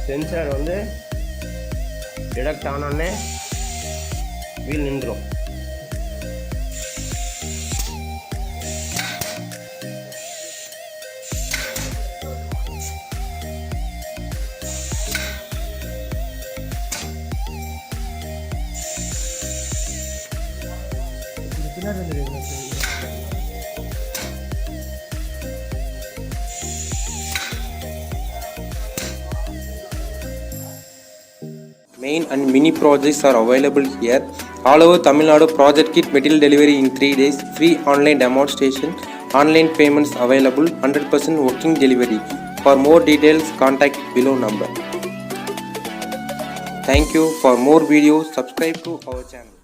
Sensor வந்து detect ஆனோடனே wheel நின்றுடும். Main and mini projects are available here. All over Tamil Nadu, project kit material delivery in 3 days, free online demonstration, online payments available, 100% working delivery. For more details, contact below number. Thank you. For more videos, subscribe to our channel.